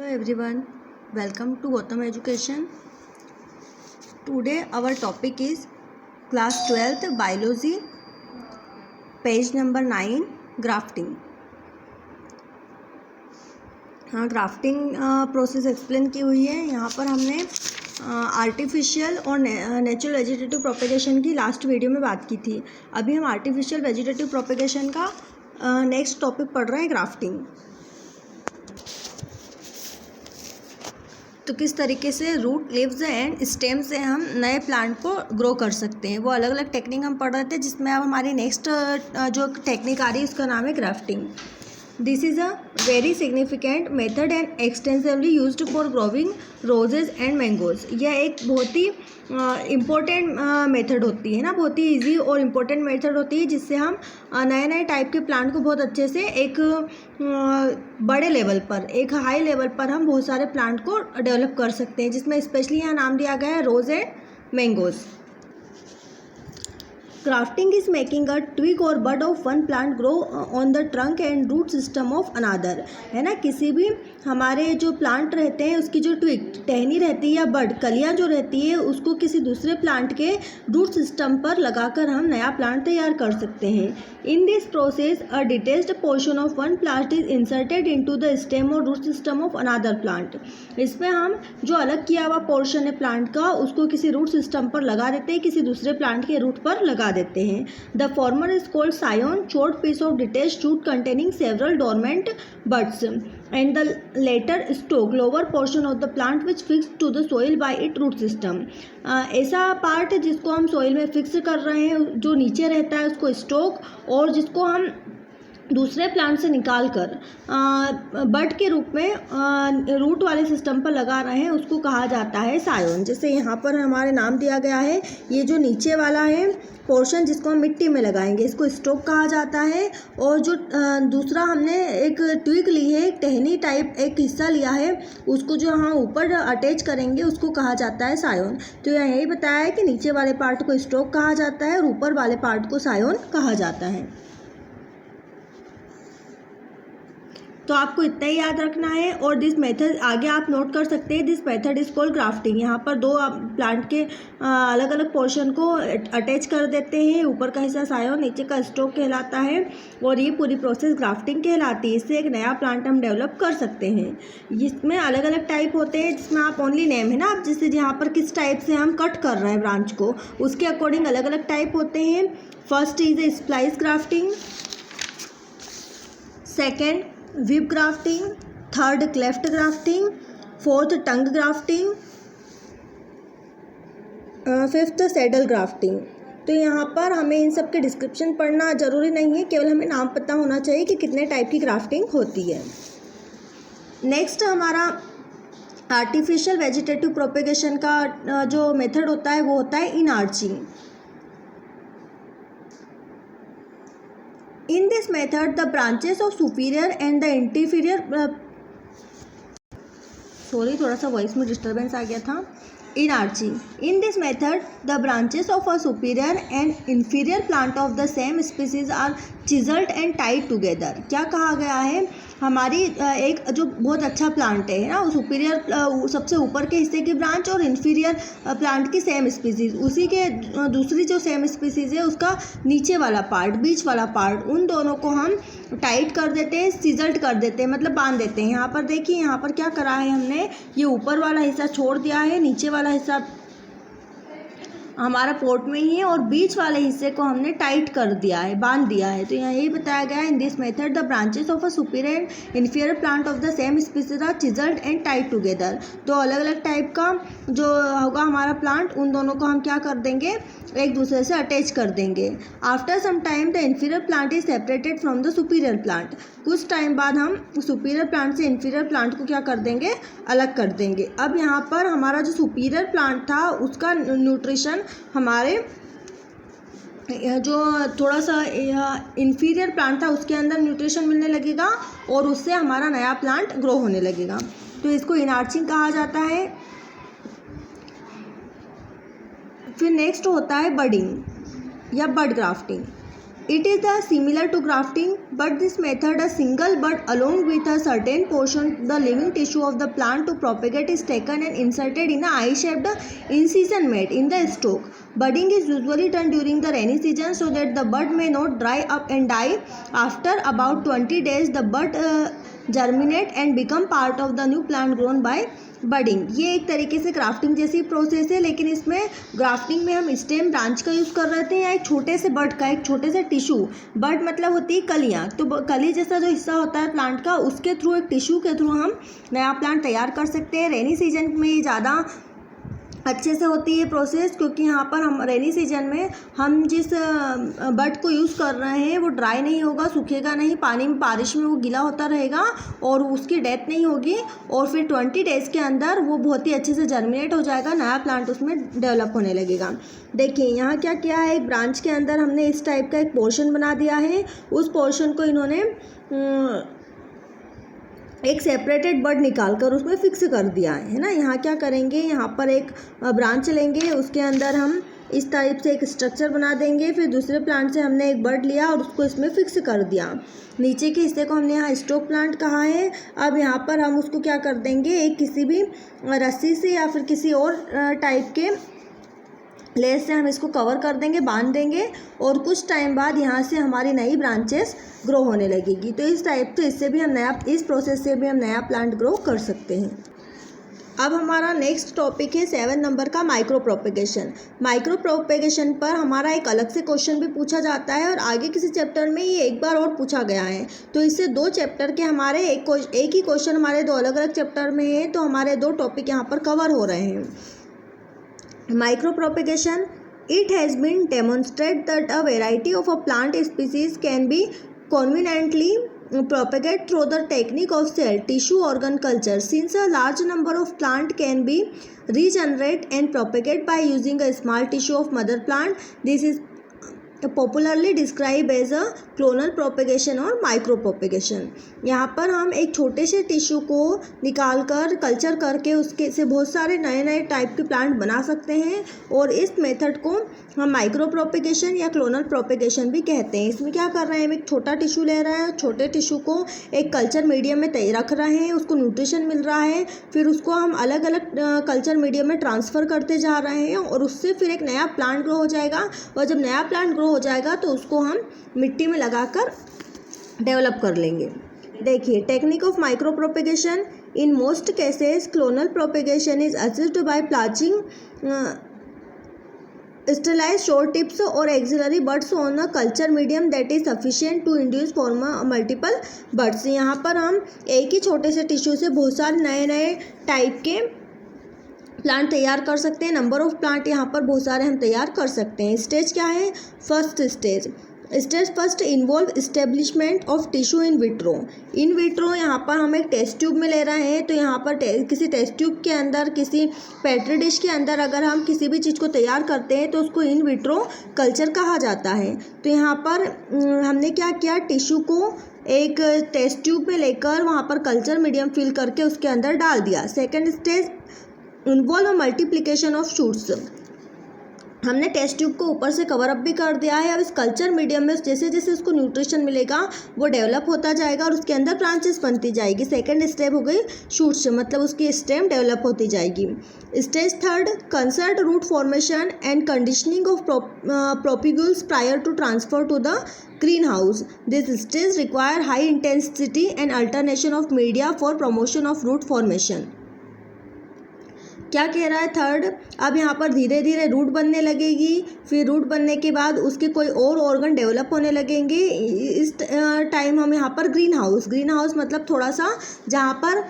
Hello everyone, welcome to Gautam Education. Today our topic is class 12th biology, page number 9, grafting. हाँ, grafting process explain की हुई है। यहाँ पर हमने आर्टिफिशियल और नेचुरल वेजिटेटिव प्रोपेगेशन की लास्ट वीडियो में बात की थी। अभी हम आर्टिफिशियल वेजिटेटिव प्रोपेगेशन का नेक्स्ट टॉपिक पढ़ रहे हैं, ग्राफ्टिंग। तो किस तरीके से रूट, लीव्स एंड स्टेम से हम नए प्लांट को ग्रो कर सकते हैं, वो अलग अलग टेक्निक हम पढ़ रहे थे, जिसमें अब हमारी नेक्स्ट जो टेक्निक आ रही है उसका नाम है grafting. This is a very significant method and extensively used for growing roses and mangoes. यह एक बहुत ही इम्पोर्टेंट मेथड होती है ना, बहुत ही इजी और इम्पोर्टेंट मेथड होती है, जिससे हम नए नए टाइप के प्लांट को बहुत अच्छे से एक बड़े लेवल पर, एक हाई लेवल पर हम बहुत सारे प्लांट को डेवलप कर सकते हैं, जिसमें स्पेशली यहाँ नाम दिया गया है rose and mangoes. Grafting is making a twig और bud of one plant grow on the trunk and root system of another, है ना। किसी भी हमारे जो प्लांट रहते हैं उसकी जो ट्विग, टहनी रहती है या बड, कलियां जो रहती है, उसको किसी दूसरे प्लांट के रूट सिस्टम पर लगाकर हम नया प्लांट तैयार कर सकते हैं। In this process a detached portion of one plant is inserted into the stem और root system of another plant. इसमें हम जो अलग किया हुआ पोर्शन है प्लांट का, उसको किसी रूट सिस्टम पर लगा देते हैं, किसी दूसरे प्लांट के रूट पर लगा देते हैं। The former is called scion, short piece of detached root containing several dormant buds, and the later stalk, lower portion of the plant which fixed to the soil by its root system। ऐसा part जिसको हम soil में fix कर रहे हैं, जो नीचे रहता है, उसको स्टोक, और जिसको हम दूसरे प्लांट से निकाल कर बड के रूप में रूट वाले सिस्टम पर लगा रहे हैं, उसको कहा जाता है सायोन। जैसे यहाँ पर हमारे नाम दिया गया है, ये जो नीचे वाला है पोर्शन जिसको हम मिट्टी में लगाएंगे, इसको स्टोक कहा जाता है। और जो दूसरा हमने एक ट्विग ली है, एक टहनी टाइप एक हिस्सा लिया है, उसको जो हम ऊपर अटैच करेंगे उसको कहा जाता है सायोन। तो यही बताया है कि नीचे वाले पार्ट को स्टोक कहा जाता है और ऊपर वाले पार्ट को सायोन कहा जाता है। तो आपको इतना ही याद रखना है। और दिस मेथड आगे आप नोट कर सकते हैं, this method is called grafting. यहाँ पर दो प्लांट के अलग अलग पोर्शन को अटैच कर देते हैं, ऊपर का हिस्सा सायोन, नीचे का स्टोक कहलाता है, और ये पूरी प्रोसेस ग्राफ्टिंग कहलाती है। इससे एक नया प्लांट हम डेवलप कर सकते हैं। इसमें अलग अलग टाइप होते हैं, जिसमें आप ओनली नेम है ना, आप जिससे यहाँ पर किस टाइप से हम कट कर रहे हैं ब्रांच को, उसके अकॉर्डिंग अलग अलग टाइप होते हैं। First is a splice grafting, second whip grafting, third cleft grafting, fourth tongue grafting, fifth saddle grafting. तो यहाँ पर हमें इन सब के डिस्क्रिप्शन पढ़ना ज़रूरी नहीं है, केवल हमें नाम पता होना चाहिए कि कितने टाइप की ग्राफ्टिंग होती है। नेक्स्ट हमारा आर्टिफिशियल वेजिटेटिव प्रोपेगेशन का जो मेथड होता है वो होता है इनआर्चिंग। In this method, the branches of superior and the inferior थोड़ा सा वॉइस में डिस्टर्बेंस आ गया था। Inarching. In this method, the branches of a superior and inferior plant of the same species are chiseled and tied together। क्या कहा गया है, हमारी एक जो बहुत अच्छा प्लांट है ना, सुपीरियर सबसे ऊपर के हिस्से की ब्रांच और इन्फीरियर प्लांट की सेम स्पीसीज, उसी के दूसरी जो सेम स्पीसीज है उसका नीचे वाला पार्ट, बीच वाला पार्ट, उन दोनों को हम टाइट कर देते हैं, सिजल्ट कर देते हैं, मतलब बांध देते हैं। यहाँ पर देखिए, यहाँ पर क्या करा है हमने, ये ऊपर वाला हिस्सा छोड़ दिया है, नीचे वाला हिस्सा हमारा पोर्ट में ही है, और बीच वाले हिस्से को हमने टाइट कर दिया है, बांध दिया है। तो यहाँ यही बताया गया है, in this method the branches of a superior and inferior plant of the same species are chiselled and tight together. तो अलग अलग टाइप का जो होगा हमारा प्लांट, उन दोनों को हम क्या कर देंगे, एक दूसरे से अटैच कर देंगे। After some time the inferior plant is separated from the superior plant. कुछ टाइम बाद हम सुपीरियर प्लांट से इन्फीरियर प्लांट को क्या कर देंगे, अलग कर देंगे। अब यहाँ पर हमारा जो सुपीरियर प्लांट था उसका न्यूट्रिशन हमारे जो थोड़ा सा इन्फीरियर प्लांट था उसके अंदर न्यूट्रिशन मिलने लगेगा, और उससे हमारा नया प्लांट ग्रो होने लगेगा। तो इसको इनआर्चिंग कहा जाता है। फिर नेक्स्ट होता है बडिंग या बड grafting. It is similar to grafting, but this method, a single bud along with a certain portion the living tissue of the plant to propagate, is taken and inserted in a eye-shaped incision made in the stalk. Budding is usually done during the rainy season so that the bud may not dry up and die. After about 20 days, the bud germinate and become part of the new plant grown by budding. ये एक तरीके से grafting जैसी process है, लेकिन इसमें grafting में हम स्टेम ब्रांच का यूज़ कर रहे थे या एक छोटे से बड का, एक छोटे से टिश्यू। बड मतलब होती है कलियाँ, तो कली जैसा जो हिस्सा होता है प्लांट का, उसके थ्रू, एक टिश्यू के थ्रू हम नया प्लांट तैयार कर सकते हैं। रेनी सीजन में ये ज़्यादा अच्छे से होती है प्रोसेस, क्योंकि यहाँ पर हम रेनी सीजन में हम जिस बड को यूज़ कर रहे हैं वो ड्राई नहीं होगा, सूखेगा नहीं, पानी में बारिश में वो गीला होता रहेगा और उसकी डेथ नहीं होगी, और फिर 20 डेज़ के अंदर वो बहुत ही अच्छे से जर्मिनेट हो जाएगा, नया प्लांट उसमें डेवलप होने लगेगा। देखिए यहाँ क्या किया है, एक ब्रांच के अंदर हमने इस टाइप का एक पोर्शन बना दिया है। उस पोर्शन को इन्होंने एक सेपरेटेड बड निकाल कर उसमें फिक्स कर दिया है ना। यहाँ क्या करेंगे, यहाँ पर एक ब्रांच लेंगे, उसके अंदर हम इस टाइप से एक स्ट्रक्चर बना देंगे। फिर दूसरे प्लांट से हमने एक बड लिया और उसको इसमें फिक्स कर दिया। नीचे के हिस्से को हमने यहाँ स्टॉक प्लांट कहा है। अब यहाँ पर हम उसको क्या कर देंगे, एक किसी भी रस्सी से या फिर किसी और टाइप के लेस से हम इसको कवर कर देंगे, बांध देंगे, और कुछ टाइम बाद यहाँ से हमारी नई ब्रांचेस ग्रो होने लगेगी। तो इस टाइप से इससे भी हम इस प्रोसेस से भी हम नया प्लांट ग्रो कर सकते हैं। अब हमारा नेक्स्ट टॉपिक है 7 नंबर का, माइक्रो प्रोपेगेशन। माइक्रो प्रोपेगेशन पर हमारा एक अलग से क्वेश्चन भी पूछा जाता है और आगे किसी चैप्टर में ये एक बार और पूछा गया है। तो इससे 2 चैप्टर के हमारे एक ही क्वेश्चन हमारे 2 अलग अलग चैप्टर में है, तो हमारे 2 टॉपिक यहाँ पर कवर हो रहे हैं। Micropropagation, it has been demonstrated that a variety of a plant species can be conveniently propagated through the technique of cell tissue organ culture. Since a large number of plant can be regenerated and propagated by using a small tissue of mother plant, this is popularly describe as a clonal propagation और micro propagation. यहाँ पर हम एक छोटे से tissue को निकाल कर कल्चर करके उसके से बहुत सारे नए नए टाइप के प्लांट बना सकते हैं, और इस मेथड को हम माइक्रो प्रोपेगेशन या क्लोनल प्रोपेगेशन भी कहते हैं। इसमें क्या कर रहे हैं, हम एक छोटा टिश्यू ले रहे हैं, छोटे टिश्यू को एक कल्चर मीडियम में रख रहे हैं, उसको न्यूट्रिशन मिल रहा है, फिर उसको हम अलग अलग कल्चर मीडियम में ट्रांसफ़र करते जा रहे हैं, और उससे फिर एक नया प्लांट ग्रो हो जाएगा। और जब नया प्लांट ग्रो हो जाएगा तो उसको हम मिट्टी में लगाकर डेवलप कर लेंगे। देखिए, technique of micro propagation, in most cases clonal propagation is assisted by placing sterilized short tips or axillary buds on a culture medium that is sufficient to induce form multiple buds। यहाँ पर हम एक ही छोटे से tissue से बहुत सारे नए नए टाइप के प्लांट तैयार कर सकते हैं। नंबर ऑफ प्लांट यहाँ पर बहुत सारे हम तैयार कर सकते हैं। स्टेज क्या है, first stage first involve establishment of tissue in vitro. In vitro यहाँ पर हम एक टेस्ट ट्यूब में ले रहे हैं, तो यहाँ पर किसी टेस्ट ट्यूब के अंदर, किसी पेट्री डिश के अंदर अगर हम किसी भी चीज़ को तैयार करते हैं तो उसको इन विट्रो कल्चर कहा जाता है। तो यहाँ पर हमने क्या किया, टिश्यू को एक टेस्ट ट्यूब में लेकर वहाँ पर कल्चर मीडियम फिल करके उसके अंदर डाल दिया। Second stage involve multiplication of shoots. हमने टेस्ट ट्यूब को ऊपर से कवर अप भी कर दिया है। अब इस कल्चर मीडियम में जैसे जैसे उसको न्यूट्रिशन मिलेगा वो डेवलप होता जाएगा और उसके अंदर ब्रांचेस बनती जाएगी। सेकंड स्टेप हो गई शूट्स, मतलब उसकी स्टेम डेवलप होती जाएगी। Stage third, concert root formation and conditioning of propagules prior to transfer to the greenhouse. This stage require high intensity and alternation of media for promotion of root formation. क्या कह रहा है third, अब यहाँ पर धीरे धीरे root बनने लगेगी, फिर रूट बनने के बाद उसके कोई और ऑर्गन डेवलप होने लगेंगे। इस टाइम हम यहाँ पर ग्रीन हाउस मतलब थोड़ा सा जहाँ पर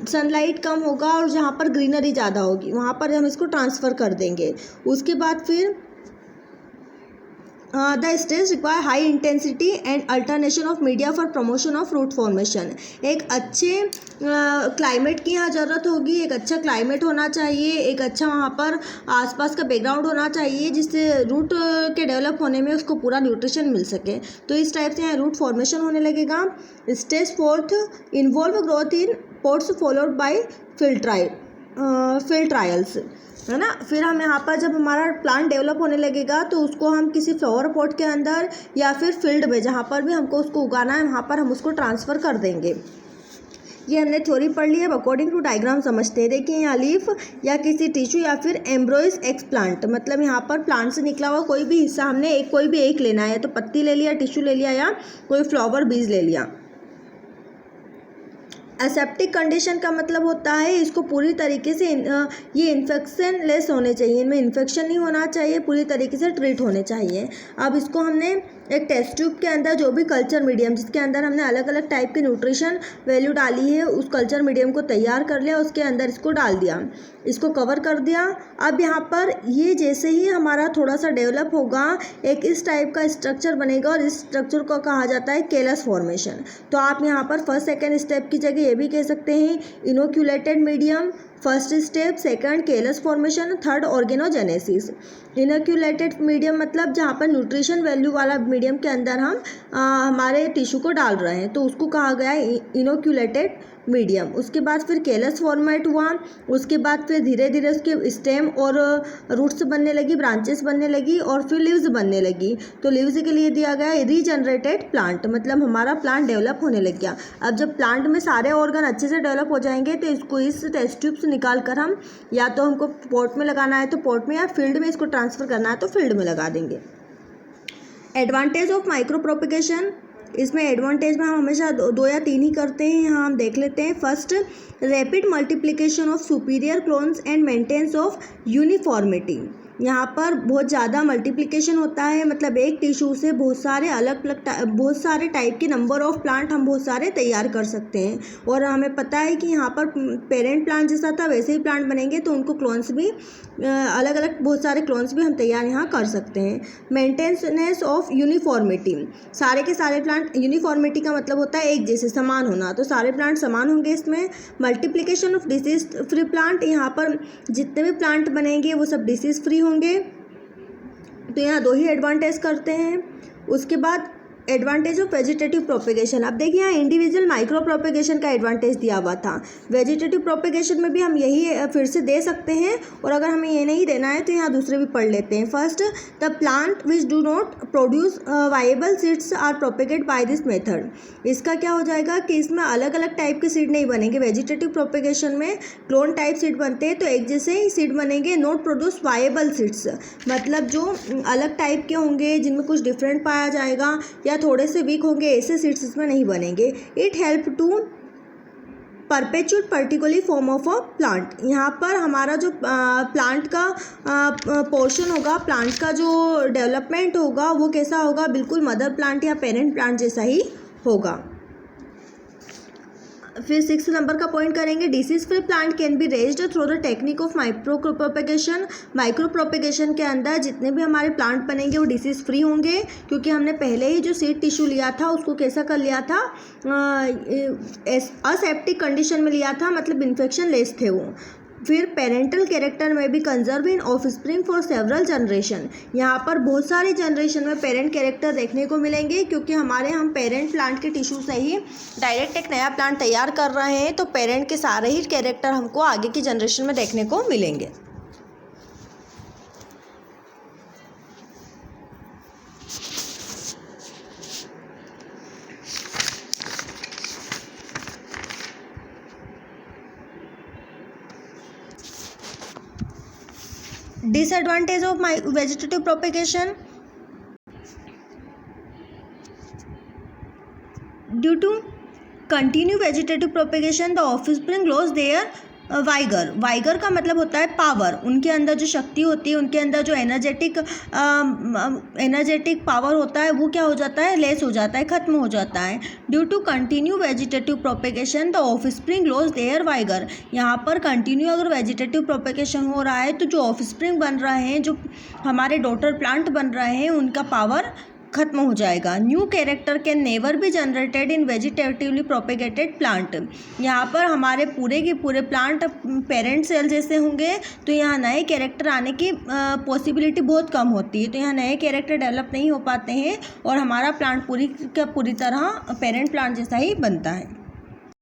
सनलाइट कम होगा और जहाँ पर ग्रीनरी ज़्यादा होगी वहाँ पर हम इसको ट्रांसफ़र कर देंगे। उसके बाद फिर the stage require high intensity and alternation of media for promotion of root formation. एक अच्छे क्लाइमेट की यहाँ ज़रूरत होगी, एक अच्छा क्लाइमेट होना चाहिए, एक अच्छा वहाँ पर आसपास का बैकग्राउंड होना चाहिए जिससे रूट के डेवलप होने में उसको पूरा न्यूट्रिशन मिल सके। तो इस टाइप से यहाँ रूट फॉर्मेशन होने लगेगा। Stage fourth, involve growth in pots followed by field trial. Field trials, है ना। फिर हम यहाँ पर जब हमारा प्लांट डेवलप होने लगेगा तो उसको हम किसी फ्लावर पॉट के अंदर या फिर फील्ड में जहाँ पर भी हमको उसको उगाना है वहाँ पर हम उसको ट्रांसफ़र कर देंगे। ये हमने थ्योरी पढ़ ली है। अब अकॉर्डिंग टू डायग्राम समझते हैं। देखिए यहाँ लीफ या किसी टिश्यू या फिर एम्ब्रोइस एक्स प्लांट, मतलब यहाँ पर प्लांट से निकला हुआ कोई भी हिस्सा हमने कोई भी एक लेना है, तो पत्ती ले लिया, टिश्यू ले लिया या कोई फ्लावर बीज ले लिया। एसेप्टिक कंडीशन का मतलब होता है इसको पूरी तरीके से ये इन्फेक्शन लेस होने चाहिए, इनमें इन्फेक्शन नहीं होना चाहिए, पूरी तरीके से ट्रीट होने चाहिए। अब इसको हमने एक टेस्ट ट्यूब के अंदर जो भी कल्चर मीडियम जिसके अंदर हमने अलग अलग टाइप की न्यूट्रिशन वैल्यू डाली है उस कल्चर मीडियम को तैयार कर लिया, उसके अंदर इसको डाल दिया, इसको कवर कर दिया। अब यहाँ पर ये जैसे ही हमारा थोड़ा सा डेवलप होगा एक इस टाइप का स्ट्रक्चर बनेगा और इस स्ट्रक्चर को कहा जाता है केलस फॉर्मेशन। तो आप यहाँ पर फर्स्ट सेकेंड स्टेप की जगह ये भी कह सकते हैं inoculated medium, first step, second callus formation, third organogenesis. Inoculated medium मतलब जहाँ पर न्यूट्रिशन वैल्यू वाला मीडियम के अंदर हम हमारे टिश्यू को डाल रहे हैं तो उसको कहा गया है इनोक्यूलेटेड मीडियम। उसके बाद फिर केलस फॉर्मेट हुआ, उसके बाद फिर धीरे धीरे उसके स्टेम और रूट्स बनने लगी, ब्रांचेस बनने लगी और फिर लीव्स बनने लगी। तो लीव्स के लिए दिया गया है रीजनरेटेड प्लांट, मतलब हमारा प्लांट डेवलप होने लग गया। अब जब प्लांट में सारे ऑर्गन अच्छे से डेवलप हो जाएंगे तो इसको इस टेस्ट ट्यूब से निकाल कर हम या तो हमको पॉट में लगाना है तो पॉट में या फील्ड में इसको ट्रांसफ़र करना है तो फील्ड में लगा देंगे। एडवांटेज ऑफ माइक्रो प्रोपिगेशन, इसमें एडवांटेज में हम हमेशा दो या तीन ही करते हैं, यहाँ हम देख लेते हैं। First, rapid multiplication of superior clones and maintenance of uniformity. यहाँ पर बहुत ज़्यादा मल्टीप्लिकेशन होता है, मतलब एक टिश्यू से बहुत सारे बहुत सारे टाइप के नंबर ऑफ प्लांट हम बहुत सारे तैयार कर सकते हैं। और हमें पता है कि यहाँ पर पेरेंट प्लांट जैसा था वैसे ही प्लांट बनेंगे तो उनको क्लोन्स भी अलग अलग बहुत सारे क्लोन्स भी हम तैयार यहाँ कर सकते हैं। मेंटेनेंस ऑफ यूनिफॉर्मिटी, सारे के सारे प्लांट, यूनिफॉर्मिटी का मतलब होता है एक जैसे समान होना, तो सारे प्लांट समान होंगे इसमें। Multiplication of disease free plant, यहाँ पर जितने भी प्लांट बनेंगे वो सब डिसीज फ्री होंगे, तो यहाँ दो ही एडवांटेज करते हैं। उसके बाद एडवांटेज ऑफ वेजिटेटिव प्रोपेगेशन, अब देखिए यहाँ इंडिविजुअल माइक्रो प्रोपेगेशन का एडवांटेज दिया हुआ था। वेजिटेटिव प्रोपेगेशन में भी हम यही फिर से दे सकते हैं और अगर हमें ये नहीं देना है तो यहाँ दूसरे भी पढ़ लेते हैं। First, the plant which do not produce viable seeds are propagate by this method. इसका क्या हो जाएगा कि इसमें अलग अलग टाइप के सीड नहीं बनेंगे। वेजिटेटिव प्रोपेगेशन में क्लोन टाइप सीड बनते हैं तो एक जैसे ही सीड बनेंगे। नॉट प्रोड्यूस वाइबल सीड्स मतलब जो अलग टाइप के होंगे जिनमें कुछ डिफरेंट पाया जाएगा या थोड़े से वीक होंगे, ऐसे सीड्स इसमें नहीं बनेंगे। It help to perpetuate particularly form of a plant. यहाँ पर हमारा जो प्लांट का पोर्शन होगा, प्लांट का जो डेवलपमेंट होगा वो कैसा होगा, बिल्कुल मदर प्लांट या पेरेंट प्लांट जैसा ही होगा। फिर 6 नंबर का पॉइंट करेंगे, disease free plant can be raised through the technique of micro propagation. Micro propagation के अंदर जितने भी हमारे प्लांट बनेंगे वो डिसीज फ्री होंगे, क्योंकि हमने पहले ही जो सीड टिश्यू लिया था उसको कैसा कर लिया था, असेप्टिक कंडीशन में लिया था, मतलब इन्फेक्शन लेस थे वो। फिर पेरेंटल कैरेक्टर में भी conserve in offspring for several generation. यहाँ पर बहुत सारी जनरेशन में पेरेंट कैरेक्टर देखने को मिलेंगे, क्योंकि हम पेरेंट प्लांट के टिश्यू से ही डायरेक्ट एक नया प्लांट तैयार कर रहे हैं, तो पेरेंट के सारे ही कैरेक्टर हमको आगे की जनरेशन में देखने को मिलेंगे। Disadvantage of my vegetative propagation, due to continue vegetative propagation the offspring lose their vigour. Vigour का मतलब होता है पावर, उनके अंदर जो शक्ति होती है, उनके अंदर जो एनर्जेटिक पावर होता है वो क्या हो जाता है, लेस हो जाता है, ख़त्म हो जाता है। Due to continue vegetative propagation the offspring loss their vigour. यहाँ पर कंटिन्यू अगर वेजिटेटिव प्रोपेगेशन हो रहा है तो जो ऑफस्प्रिंग बन रहे हैं, जो हमारे डॉटर प्लांट बन रहे हैं, उनका पावर खत्म हो जाएगा। New character can never be generated in vegetatively propagated plant. यहाँ पर हमारे पूरे के पूरे प्लांट पेरेंट सेल जैसे होंगे, तो यहाँ नए कैरेक्टर आने की पॉसिबिलिटी बहुत कम होती है, तो यहाँ नए कैरेक्टर डेवलप नहीं हो पाते हैं और हमारा प्लांट पूरी तरह पेरेंट प्लांट जैसा ही बनता है।